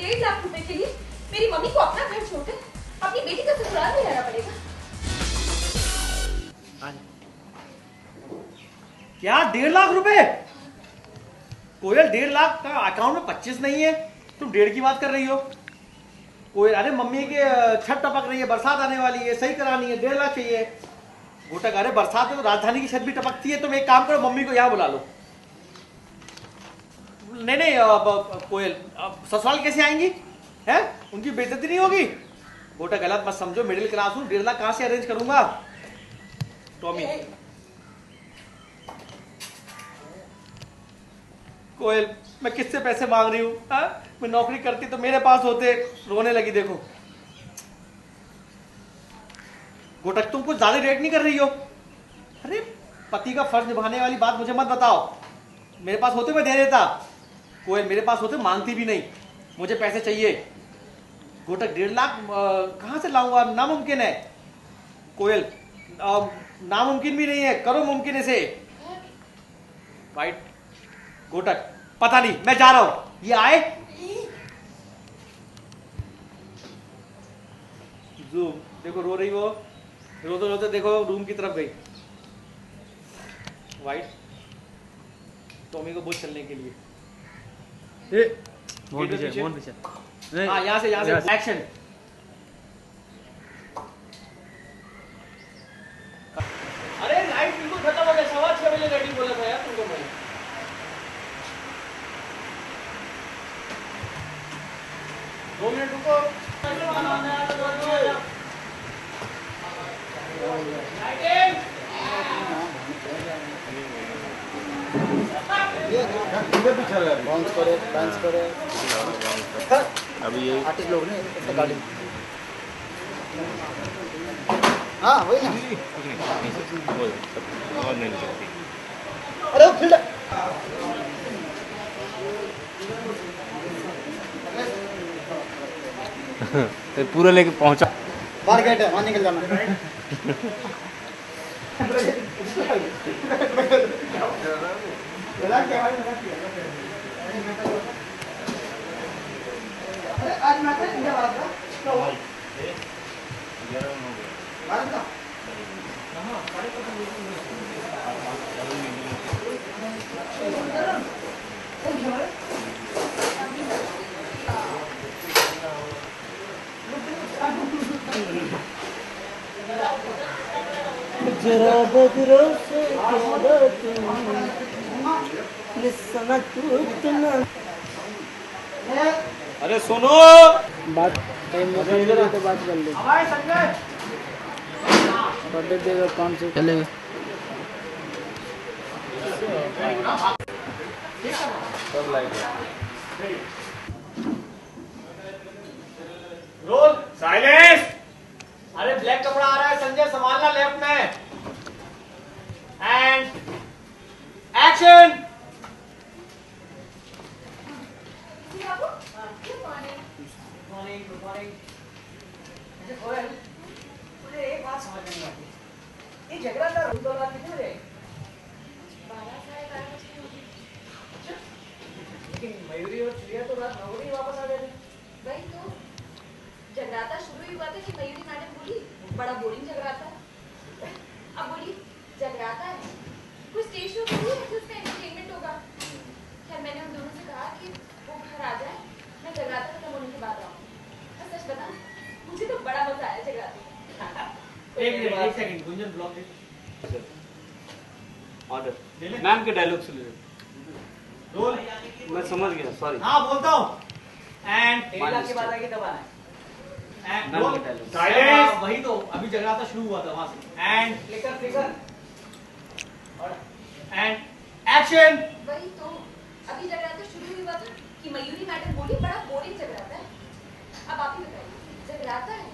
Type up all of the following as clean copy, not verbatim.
1.5 लाख रुपए के लिए मेरी मम्मी को अपना घर छोड़कर अपनी बेटी का ससुराल में रहना पड़ेगा। क्या 1.5 लाख रुपए? कोयल 1.5 लाख का अकाउंट में 25 नहीं है, तुम 1.5 की बात कर रही हो। कोयल अरे मम्मी के छत टपक रही है, बरसात आने वाली है, सही करानी है, 1.5 लाख चाहिए। घोटक अरे बरसात में तो राजधानी की छत भी टपकती है, तुम एक काम करो मम्मी को यहाँ बुला लो। नहीं कोयल ससुराल कैसे आएंगी हैं? उनकी बेइज्जती नहीं होगी? घोटक गलत मत समझो, मिडिल क्लास हूँ, 1.5 लाख कहाँ से अरेंज करूंगा? टॉमी कोयल मैं किससे पैसे मांग रही हूँ? मैं नौकरी करती तो मेरे पास होते। रोने लगी देखो। घोटक तुम कुछ ज्यादा रेट नहीं कर रही हो? अरे पति का फर्ज निभाने वाली बात मुझे मत बताओ। मेरे पास होते मैं दे देता। कोयल मेरे पास होते मांगती भी नहीं, मुझे पैसे चाहिए। घोटक 1.5 लाख कहाँ से लाऊंगा? नामुमकिन है। कोयल नामुमकिन भी नहीं है, करो मुमकिन इसे। राइट घोटक पता नहीं, मैं जा रहा हूं। ये आए जूम देखो, रो रही वो, रोते रोते देखो रूम की तरफ गई। वाइट टॉमी को बोल चलने के लिए। हाँ यहाँ से एक्शन। अरे लाइट बिल्कुल खत्म हो गया, 6:15 बजे रेडी बोला था यार तुमको मैंने। दो मिनट रुको। बाउंस करे, डांस करे। अभी ये आर्टिस्ट लोग ने ऐसा गाड़ी। हाँ वही ना। और नहीं चलती। अरे फील्ड। तो पूरा लेके पहुंचा। बाहर गेट है, वहाँ निकल जाना। आज मैं जरा बदरो से अरे सुनो बात तो बात कर लो। बर्थडे देगा कौन से चलेगा? सब लाइट रोल साइलेंस। अरे ब्लैक कपड़ा आ रहा है संजय, संभालना लेफ्ट में। And action. मुझे एक बात समझ नहीं आती, ये झगड़ा था रूल वाला कितने बजे? 12 साढ़े 12 बजे होगी। लेकिन मयूरी और चिड़िया तो रात 9 बजे वापस आ गए थे। वही तो जगराता शुरू ही हुआ था कि मयूरी मैडम बोली बड़ा बोरिंग जगराता है। अब बोली जगराता है, कोई स्टेज शो थोड़ी है कि उसमें एंटरटेनमेंट होगा। खैर मैंने उन दोनों से कहा कि वो घर आ जाए, मैं जगराता खत्म होने के बाद आऊँगी। और सच बता मुझे तो बड़ा मजा आया जगराते में। एक सेकंड गुंजन ब्लॉक दे। ऑर्डर मैम के डायलॉग से ले रोल। मैं समझ गया, सॉरी। हाँ बोलता हूँ। एंड 1.5 लाख के बाद आगे दबाना है। And role silence. वही तो अभी जगराता शुरू हुआ था वहां से। एंड फ्लिकर और एंड एक्शन। वही तो अभी जगराता शुरू ही हुआ था कि मयूरी मैडम बोली बड़ा बोरिंग जगराता है। अब आप ही बताइए जगराता है,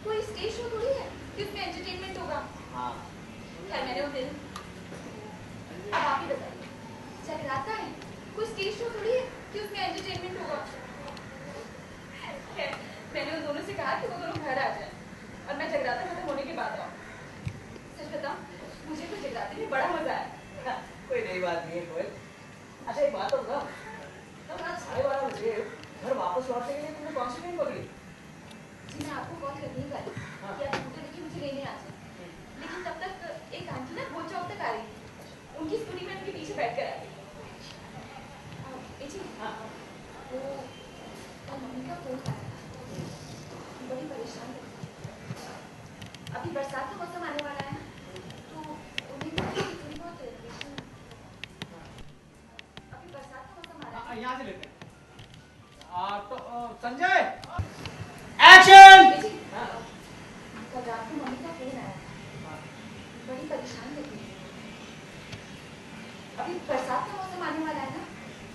कोई स्टेज शो थोड़ी है कि उसमें एंटरटेनमेंट होगा। हाँ खैर मैंने वो दिन। अब आप ही बताइए जगराता है, कोई स्टेज शो थोड़ी है कि उसमें एंटरटेनमेंट होगा। खैर मैंने उन दोनों से कहा कि वो दोनों घर आ जाए और मैं जगराता खत्म होने के बाद आऊँ। सच बताऊँ मुझे तो जगराते में बड़ा मजा आया। कोई नई बात नहीं है कोयल। अच्छा एक बात होगा, तब रात 12:30 बजे घर वापस लौटने के लिए कौन सी ट्रेन पकड़ी? जी मैं आपको कॉल करनी ही वाली हाँ। कि आप स्कूटर लेके मुझे लेने आ जाए, लेकिन तब तक एक आंटी ना गोल चौक तक आ रही थी, उनकी स्कूटी में उनके पीछे बैठ कर आ गई। जी हाँ। वो और मम्मी का फोन आया था, बड़ी परेशान थी। अभी बरसात का मौसम आने वाला है ना, तो उन्हें थोड़ी बहुत रेजर्वेशन, अभी बरसात का मौसम आ रहा है। यहाँ से लेते हैं। तो संजय एक्शन। जी कल रात को मम्मी का फोन आया था, बड़ी परेशान लग रही थी। अभी बरसात का मौसम आने वाला है ना,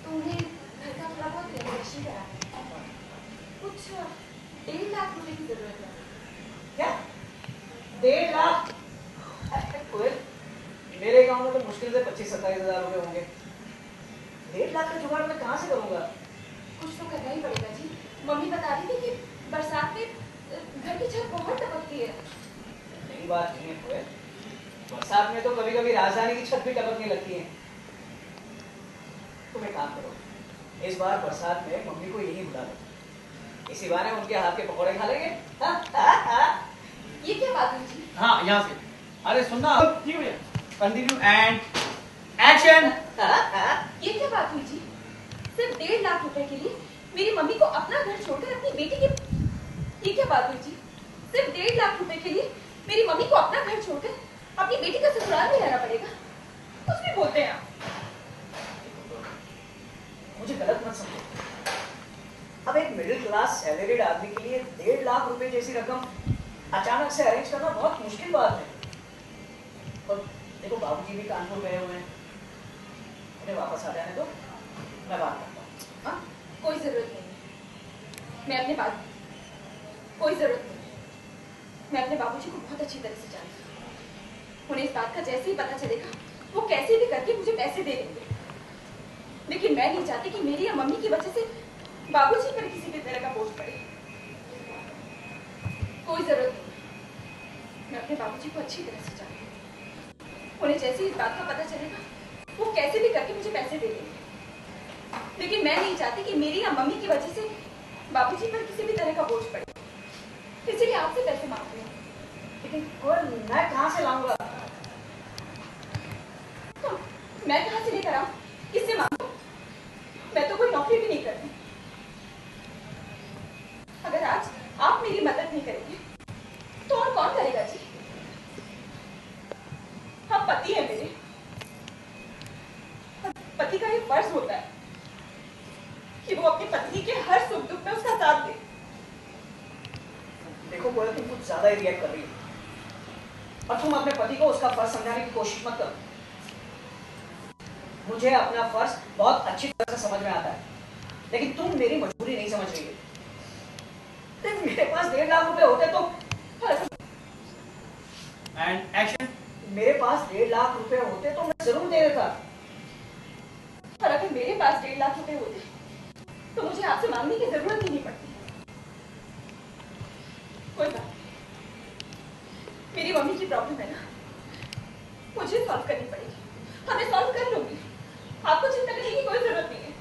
तो उन्हें घर का थोड़ा बहुत रेनोवेशन कराना है, कुछ 1.5 लाख रुपए की जरूरत है। क्या 1.5 लाख? कोयल, मेरे अकाउंट में तो मुश्किल से 25-27 हजार रुपए होंगे। 1.5 लाख का जुगाड़ मैं कहाँ से करूंगा? कुछ तो करना ही पड़ेगा जी। मम्मी बता रही थी कि बरसात में घर की छत बहुत टपकती है। नई बात नहीं है कोयल, बरसात में तो कभी कभी राजधानी की छत भी टपकने लगती है। तुम एक काम करो, इस बार बरसात में मम्मी को यही बुला लो, इसी बहाने उनके हाथ के पकौड़े खा लेंगे। ये क्या बात हुई जी? हाँ यहाँ से। अरे सुनना, कंटिन्यू एंड एक्शन। ये क्या बात हुई जी? सिर्फ 1.5 लाख रुपए के लिए मेरी मम्मी को अपना घर छोड़कर अपनी बेटी के, ये क्या बात हुई जी? सिर्फ 1.5 लाख रुपए के लिए मेरी मम्मी को अपना घर छोड़कर अपनी बेटी का ससुराल में रहना पड़ेगा? कुछ भी बोलते हैं आप। मुझे गलत मत समझो, अब एक मिडिल क्लास सैलरीड आदमी के लिए 1.5 लाख रुपए जैसी रकम अचानक से अरेंज करना बहुत मुश्किल बात है। और देखो बाबूजी भी कानपुर गए हुए हैं, उन्हें वापस आ जाने दो, मैं बात करता हूँ। हाँ? कोई जरूरत नहीं, मैं अपने बात, कोई जरूरत नहीं, मैं अपने बाबूजी को बहुत अच्छी तरह से जानती हूँ। उन्हें इस बात का जैसे ही पता चलेगा, वो कैसे भी करके मुझे पैसे दे देंगे। लेकिन मैं नहीं चाहती कि मेरी या मम्मी की वजह से बाबूजी पर किसी भी तरह का बोझ पड़े। कोई जरूरत नहीं, मैं अपने बाबूजी को अच्छी तरह से जानती हूँ। उन्हें जैसे ही इस बात का पता चलेगा, वो कैसे भी करके मुझे पैसे दे देंगे। लेकिन मैं नहीं चाहती कि मेरी या मम्मी की वजह से बाबूजी पर किसी भी तरह का बोझ पड़े, इसीलिए आपसे पैसे मांग रही हूँ। लेकिन कोयल, मैं कहाँ से लाऊंगा? तो मैं कहाँ से लेकर आऊँ? किससे मांगू? मैं तो कोई नौकरी भी नहीं करती। अगर आज आप मेरी मदद नहीं करेंगे, तो और कौन करेगा जी? आप पति हैं मेरे, पति का ये फर्ज होता है कि वो अपनी पत्नी के हर सुख दुख में उसका साथ दे। देखो कोयल, तुम कुछ ज्यादा ही रिएक्ट कर रही हो और तुम अपने पति को उसका फर्ज समझाने की कोशिश मत करो। मुझे अपना फर्ज बहुत अच्छी तरह से समझ में आता है, लेकिन तुम मेरी मजबूरी नहीं समझ रही हो। मेरे पास 1.5 लाख रुपए होते तो एंड एक्शन। मेरे पास 1.5 लाख रुपए होते तो मैं जरूर दे देता। और अगर मेरे पास 1.5 लाख रुपए होते तो मुझे आपसे मांगने की जरूरत ही नहीं पड़ती। कोई बात नहीं, मेरी मम्मी की प्रॉब्लम है ना, मुझे सॉल्व करनी पड़ेगी। हाँ, मैं सॉल्व कर लूंगी, आपको चिंता करने की कोई जरूरत नहीं है।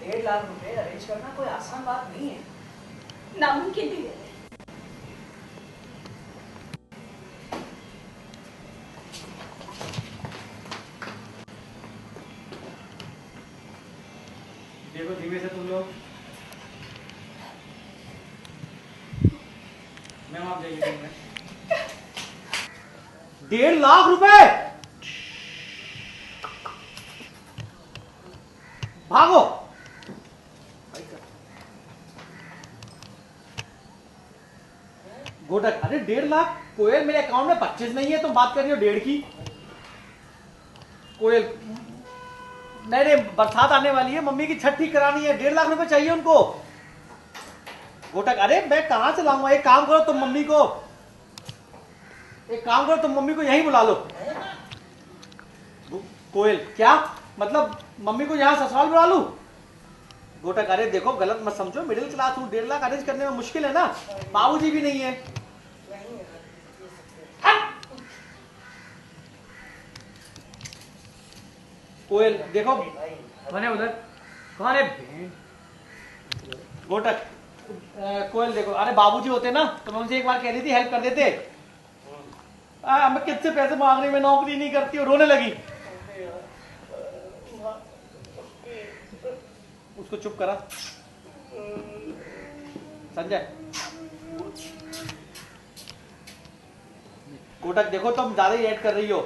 1.5 लाख रुपए अरेंज करना कोई आसान बात नहीं है, नामुमकिन भी है। देखो धीमे से तुम लोग, मैम आप जाइए। 1.5 लाख रुपए, भागो। गोटक, अरे 1.5 लाख कोयल, मेरे अकाउंट में 25 नहीं है, तुम बात कर रही हो 1.5 की। कोयल, नहीं, बरसात आने वाली है, मम्मी की छत ठीक करानी है, 1.5 लाख रुपए चाहिए उनको। गोटक, अरे मैं कहां से लाऊंगा? एक काम करो, तुम मम्मी को यहीं बुला लो। कोयल, क्या मतलब मम्मी को यहाँ ससुराल बुला लूं? गोटक, अरे देखो गलत मत समझो, मिडिल क्लास हूँ, 1.5 लाख अरेंज करने में मुश्किल है ना, बाबूजी भी नहीं है। कोयल देखो, कौन है उधर? कौन है? घोटक कोयल देखो, अरे बाबूजी होते ना तो मैं उनसे एक बार कह रही थी हेल्प कर देते। मैं किससे पैसे मांग रही, मैं नौकरी नहीं करती हूँ, रोने लगी। उसको चुप करा। संजय कोटक देखो, तुम ज्यादा ही ऐड कर रही हो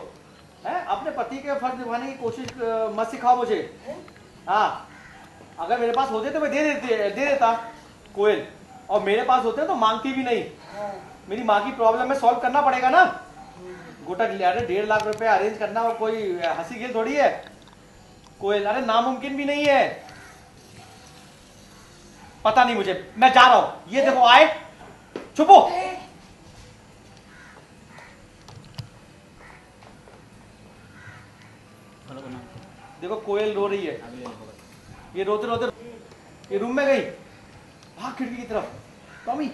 है? अपने पति के फर्ज निभाने की कोशिश मत सिखाओ मुझे। हाँ, अगर मेरे पास होते तो मैं दे देता कोयल, और मेरे पास होते तो मांगती भी नहीं। मेरी माँ की प्रॉब्लम में सॉल्व करना पड़ेगा ना। गोटक, अरे 1.5 लाख रुपए अरेंज करना और कोई हंसी खेल थोड़ी है कोयल, अरे नामुमकिन भी नहीं है। पता नहीं मुझे, मैं जा रहा हूं। ये देखो आए, चुप हो। देखो कोयल रो रही है, ये रोते रोते ये रूम में गई, भाग खिड़की की तरफ। टॉमी